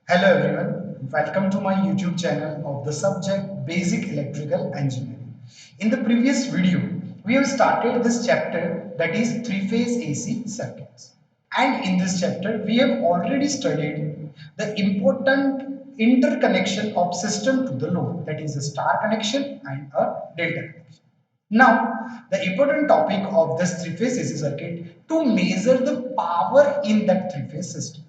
Hello everyone, welcome to my YouTube channel of the subject Basic Electrical Engineering. In the previous video, we have started this chapter that is three-phase AC circuits. And in this chapter, we have already studied the important interconnection of system to the load, that is a star connection and a delta connection. Now, the important topic of this three-phase AC circuit to measure the power in that three-phase system.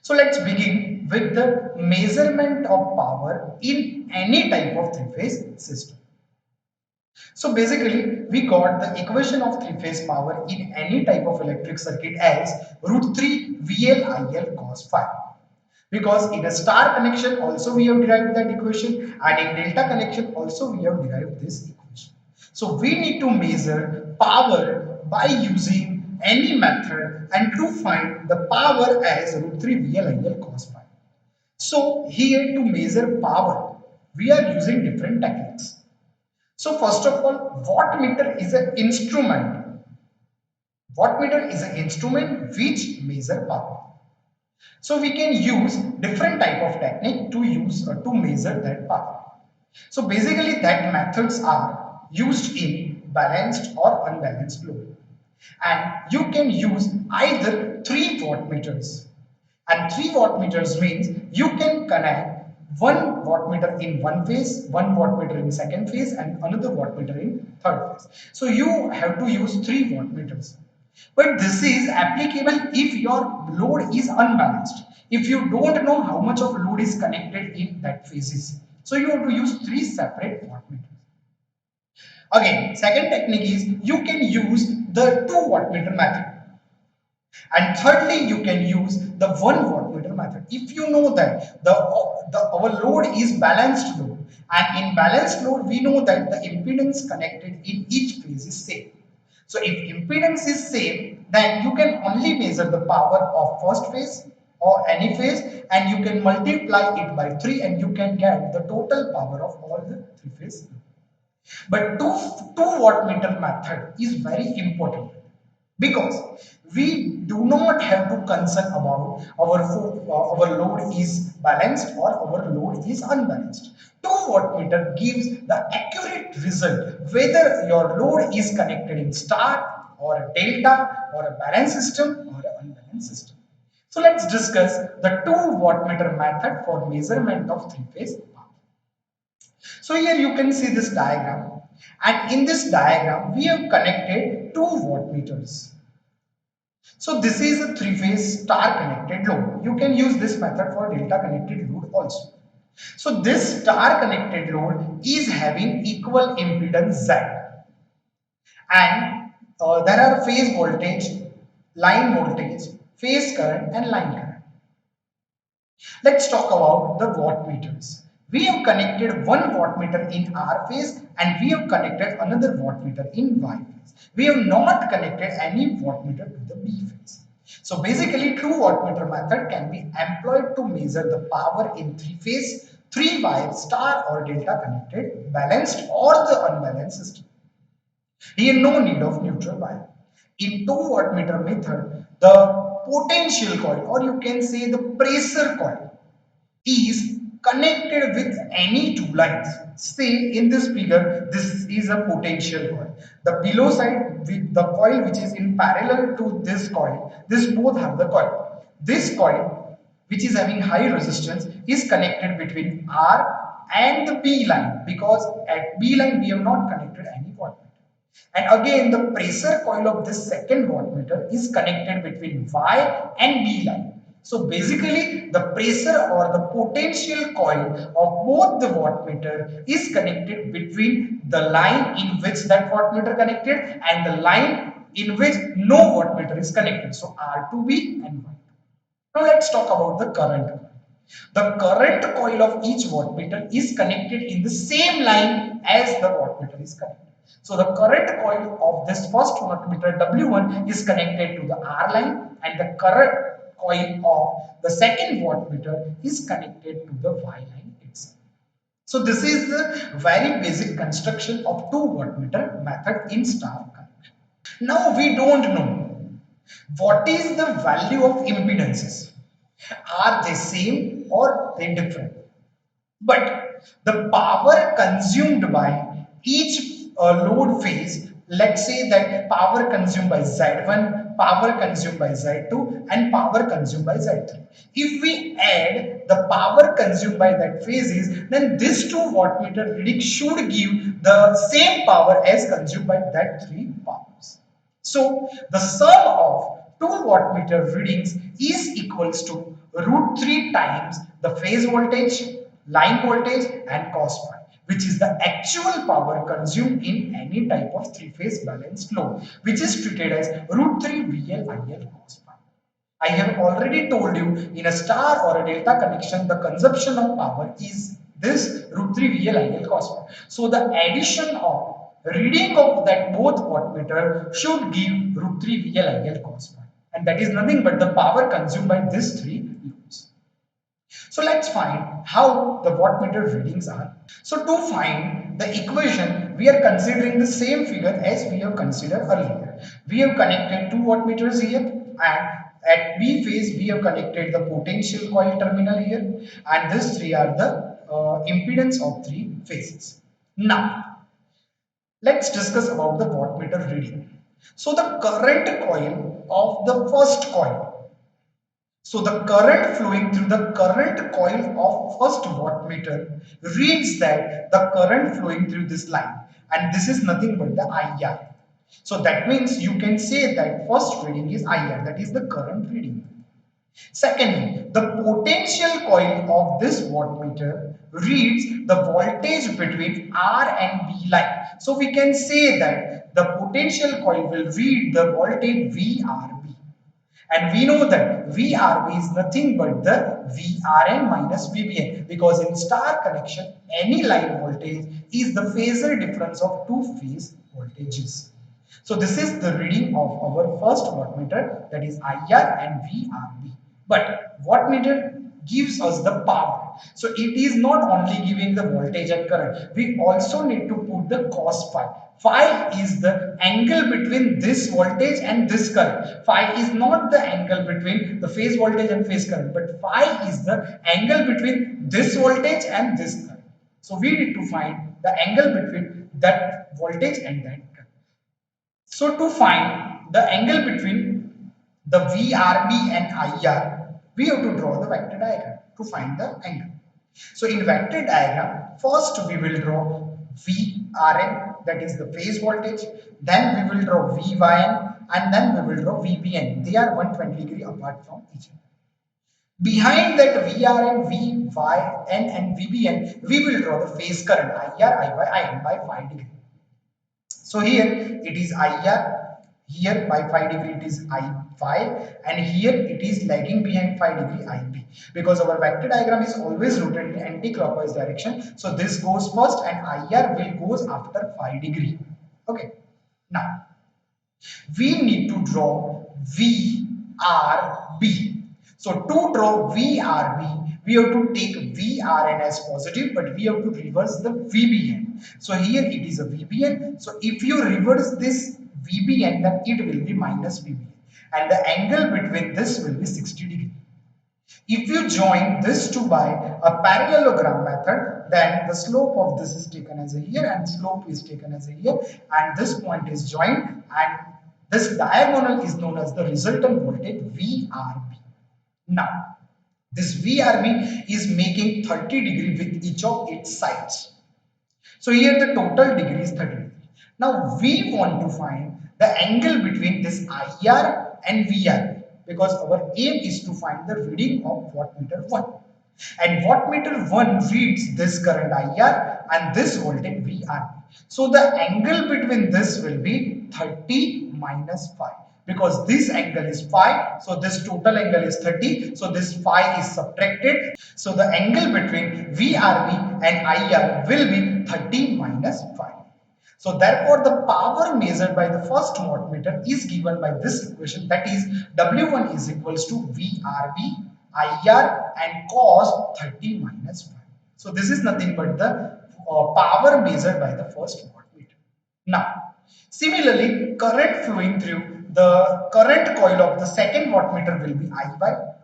So let's begin with the measurement of power in any type of three-phase system. So basically, we got the equation of three-phase power in any type of electric circuit as root 3 VL cos phi. Because in a star connection also we have derived that equation, and in delta connection also we have derived this equation. So we need to measure power by using any method and to find the power as root 3 VL cos phi. So here to measure power, we are using different techniques. So first of all, wattmeter is an instrument. Wattmeter is an instrument which measure power. So we can use different type of technique to use to measure that power. So basically that methods are used in balanced or unbalanced load. And you can use either 3 wattmeters. And 3 wattmeters means you can connect one wattmeter in one phase, one wattmeter in second phase, and another wattmeter in third phase. So you have to use 3 wattmeters. But this is applicable if your load is unbalanced. If you don't know how much of load is connected in that phases. So you have to use 3 separate wattmeters. Again, second technique is you can use the 2 wattmeter method. And thirdly, you can use the 1 wattmeter method. If you know that our load is balanced load, and in balanced load we know that the impedance connected in each phase is same. So if impedance is same, then you can only measure the power of first phase or any phase, and you can multiply it by 3 and you can get the total power of all the three phase. But two wattmeter method is very important because we do not have to concern about our load is balanced or our load is unbalanced. 2 wattmeter gives the accurate result whether your load is connected in star or a delta or a balanced system or an unbalanced system. So let's discuss the 2 wattmeter method for measurement of three phase power. So here you can see this diagram, and in this diagram we have connected 2 wattmeters. So this is a three-phase star connected load. You can use this method for delta connected load also. So this star connected load is having equal impedance Z, and there are phase voltage, line voltage, phase current and line current. Let's talk about the wattmeters. We have connected one wattmeter in R phase and we have connected another wattmeter in Y phase. We have not connected any wattmeter to the B phase. So basically 2 wattmeter method can be employed to measure the power in three phase, 3 wire star or delta connected, balanced or the unbalanced system. Here no need of neutral wire. In 2 wattmeter method, the potential coil or you can say the pressure coil is connected with any two lines. Say in this figure, this is a potential coil. The below side, with the coil which is in parallel to this coil, this both have the coil. This coil, which is having high resistance, is connected between R and the B line because at B line we have not connected any wattmeter. And again, the pressure coil of this second wattmeter is connected between Y and B line. So basically, the pressure or the potential coil of both the wattmeter is connected between the line in which that wattmeter connected and the line in which no wattmeter is connected. So R2B and Y2. Now let's talk about the current coil. The current coil of each wattmeter is connected in the same line as the wattmeter is connected. So the current coil of this first wattmeter W1 is connected to the R line and the current coil of the second wattmeter is connected to the Y line itself. So this is the very basic construction of 2 wattmeter method in star connection. Now we don't know what is the value of impedances. Are they same or they different. But the power consumed by each load phase, let's say that power consumed by Z1, power consumed by Z2, and power consumed by Z3. If we add the power consumed by that phases, then this 2 wattmeter reading should give the same power as consumed by that 3 powers. So the sum of 2 wattmeter readings is equals to root 3 times the phase voltage, line voltage and cos phi, which is the actual power consumed in any type of 3-phase balanced load, which is treated as root 3 VL IL cos phi. I have already told you in a star or a delta connection, the consumption of power is this root 3 VL IL cos phi. So the addition of reading of that both wattmeter should give root 3 VL IL cos phi. And that is nothing but the power consumed by these 3 loads. So let's find how the wattmeter readings are. So to find the equation, we are considering the same figure as we have considered earlier. We have connected 2 wattmeters here, and at B phase we have connected the potential coil terminal here, and these 3 are the impedance of 3 phases. Now let's discuss about the wattmeter reading. So the current coil of the first coil, so the current flowing through the current coil of first wattmeter reads that the current flowing through this line, and this is nothing but the IR. So that means you can say that first reading is IR, that is the current reading. Secondly, the potential coil of this wattmeter reads the voltage between R and B line. So we can say that the potential coil will read the voltage VRB. And we know that VRB is nothing but the VRN minus VBN, because in star connection, any line voltage is the phasor difference of 2 phase voltages. So this is the reading of our first wattmeter, that is IR and VRB. But wattmeter gives us the power. So it is not only giving the voltage and current, we also need to put the cos phi. Phi is the angle between this voltage and this current. Phi is not the angle between the phase voltage and phase current, but phi is the angle between this voltage and this current. So we need to find the angle between that voltage and that current. So to find the angle between the VRB and IR, we have to draw the vector diagram to find the angle. So in vector diagram, first we will draw VRN, that is the phase voltage, then we will draw VYN, and then we will draw VBN. They are 120 degree apart from each other. Behind that VRN, VYN and VBN, we will draw the phase current IR, IY, IN by phi degree. So here it is IR, here by phi degree it is I phi, and here it is lagging behind phi degree IB, because our vector diagram is always rotated in anti-clockwise direction. So this goes first and IR will goes after phi degree. Okay. Now we need to draw VRB. So to draw VRB, we have to take VRN as positive, but we have to reverse the VBN. So here it is a VBN. So if you reverse this VBN, then it will be minus VBN. And the angle between this will be 60 degree. If you join this two by a parallelogram method, then the slope of this is taken as a here and slope is taken as a here, and this point is joined, and this diagonal is known as the resultant voltage VRB. Now, this VRB is making 30 degree with each of its sides. So here the total degree is 30 degree. Now we want to find the angle between this IR and VR, because our aim is to find the reading of wattmeter 1. And wattmeter 1 reads this current IR and this voltage VR. So the angle between this will be 30 minus phi, because this angle is phi, so this total angle is 30, so this phi is subtracted. So the angle between VRB and IR will be 30 minus phi. So therefore the power measured by the first wattmeter is given by this equation, that is W1 is equals to VRB, IR and cos 30 minus phi. So this is nothing but the power measured by the first wattmeter. Now similarly, current flowing through the current coil of the second wattmeter will be IY.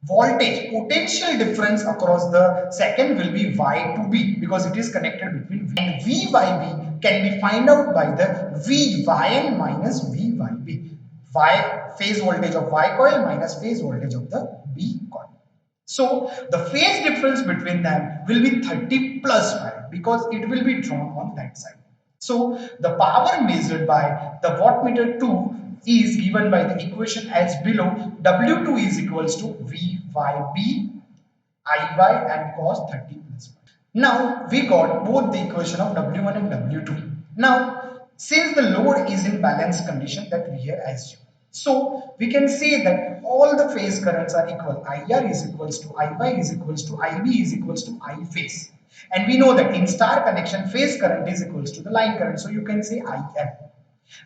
Voltage, potential difference across the second will be Y to B because it is connected between V and VYB can be found out by the VYN minus VYB. Y phase voltage of Y coil minus phase voltage of the B coil. So the phase difference between them will be 30 plus 5 because it will be drawn on that side. So the power measured by the wattmeter 2 is given by the equation as below. W2 is equals to VYB IY and cos 30 plus 5. Now we got both the equation of W1 and W2. Now since the load is in balanced condition that we have assumed, so we can say that all the phase currents are equal. IR is equals to IY is equals to IB is equals to I phase. And we know that in star connection phase current is equals to the line current. So you can say IM.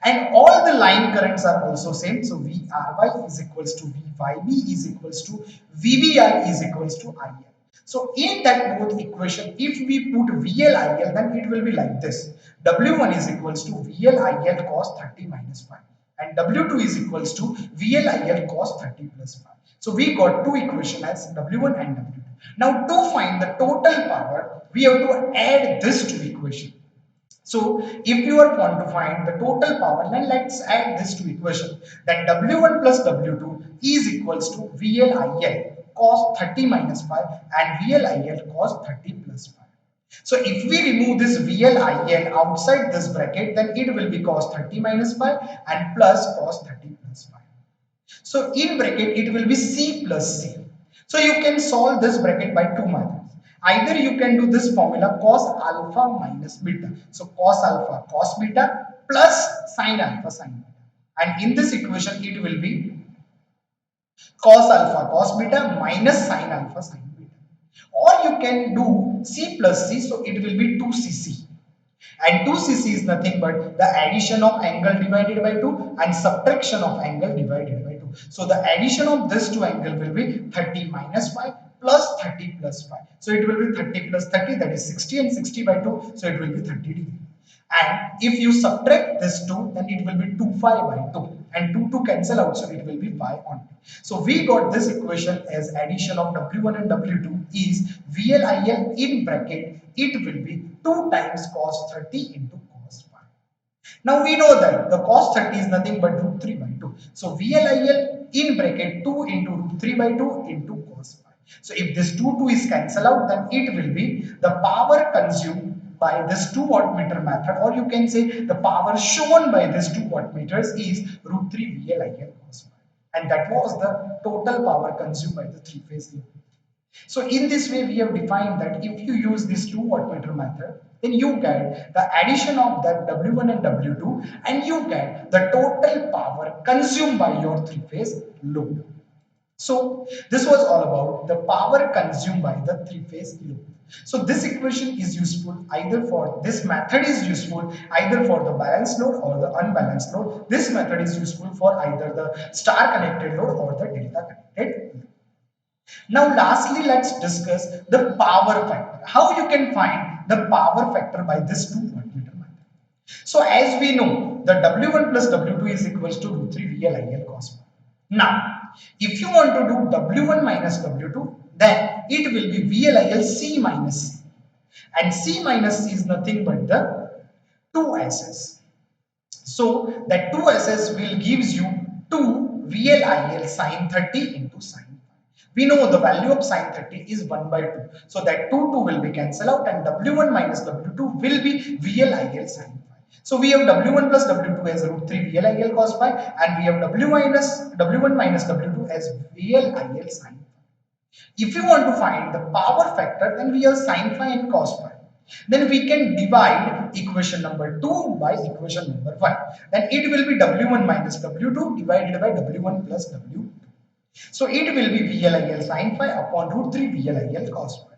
And all the line currents are also same. So VRY is equals to VYB is equals to VBI is equals to IL. So in that both equation, if we put VLIL, then it will be like this. W1 is equals to VLIL cos 30 minus 5. And W2 is equals to VLIL cos 30 plus 5. So we got two equations as W1 and W2. Now to find the total power, we have to add this two equation. So if you are want to find the total power, then let's add this to equation. That W1 plus W2 is equals to VLIL cos 30 minus 5 and VLIL cos 30 plus 5. So if we remove this VLIL outside this bracket, then it will be cos 30 minus 5 and plus cos 30 plus 5. So in bracket it will be C plus C. So you can solve this bracket by two methods. Either you can do this formula cos alpha minus beta. So cos alpha cos beta plus sin alpha sin beta. And in this equation it will be cos alpha cos beta minus sin alpha sin beta. Or you can do C plus C, so it will be 2cc. And 2cc is nothing but the addition of angle divided by 2 and subtraction of angle divided by 2. So the addition of this two angle will be 30 minus 5 plus 30 plus 5. So it will be 30 plus 30, that is 60, and 60 by 2, so it will be 30 degree. And if you subtract this 2, then it will be 2 5 by 2, and 2 cancel out, so it will be 5 only. So we got this equation as addition of W1 and W2 is VLIL in bracket, it will be 2 times cos 30 into cos 5. Now we know that the cos 30 is nothing but root 3 by 2. So VLIL in bracket 2 into root 3 by 2 into cos 5. So if this 2 is cancel out, then it will be the power consumed by this 2 wattmeter method, or you can say the power shown by this 2 wattmeters is root 3 VLIL cos 5. And that was the total power consumed by the three-phase load. So in this way we have defined that if you use this 2 wattmeter method, then you get the addition of that W1 and W2 and you get the total power consumed by your three-phase load. So this was all about the power consumed by the three-phase load. So this equation is useful either for this method is useful either for the balanced load or the unbalanced load. This method is useful for either the star connected load or the delta connected load. Now lastly, let's discuss the power factor. How you can find the power factor by this 2 wattmeter method. So as we know, the W1 plus W2 is equals to root 3 VLIL cos 5. Now, if you want to do W1 minus W2, then it will be VLIL C minus C. And C minus C is nothing but the 2SS. So that 2SS will gives you 2 VLIL sin 30 into sin 5. We know the value of sin 30 is 1 by 2. So that 2 will be cancelled out and W1 minus W2 will be VLIL sin 5. So we have W1 plus W2 as root 3 VLIL cos 5 and we have W1 minus W2 as VLIL sin 5. If you want to find the power factor, then we have sin 5 and cos 5. Then we can divide equation number 2 by equation number 1. Then it will be W1 minus W2 divided by W1 plus W2. So it will be VLIL sin 5 upon root 3 VLIL cos 5.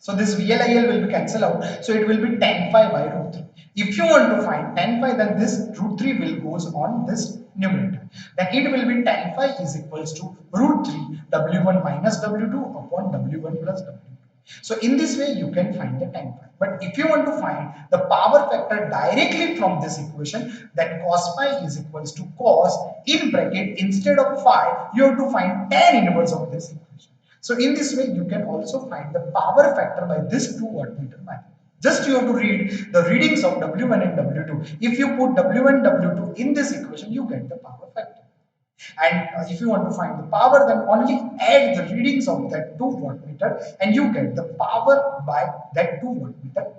So this VLIL will be cancelled out. So it will be tan phi by root 3. If you want to find tan phi, then this root 3 will goes on this numerator. Then it will be tan phi is equals to root 3 W1 minus W2 upon W1 plus W2. So in this way you can find the time factor. But if you want to find the power factor directly from this equation, that cos pi is equals to cos in bracket instead of phi, you have to find tan inverse of this equation. So in this way you can also find the power factor by this 2 wattmeter method. Just you have to read the readings of W1 and W2. If you put W1 W2 in this equation, you get the power factor. And if you want to find the power, then only add the readings of that 2 wattmeter and you get the power by that 2 wattmeter.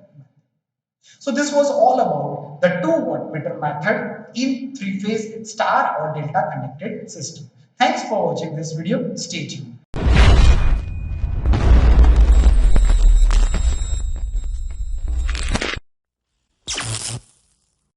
So this was all about the 2 wattmeter method in 3-phase star or delta connected system. Thanks for watching this video. Stay tuned.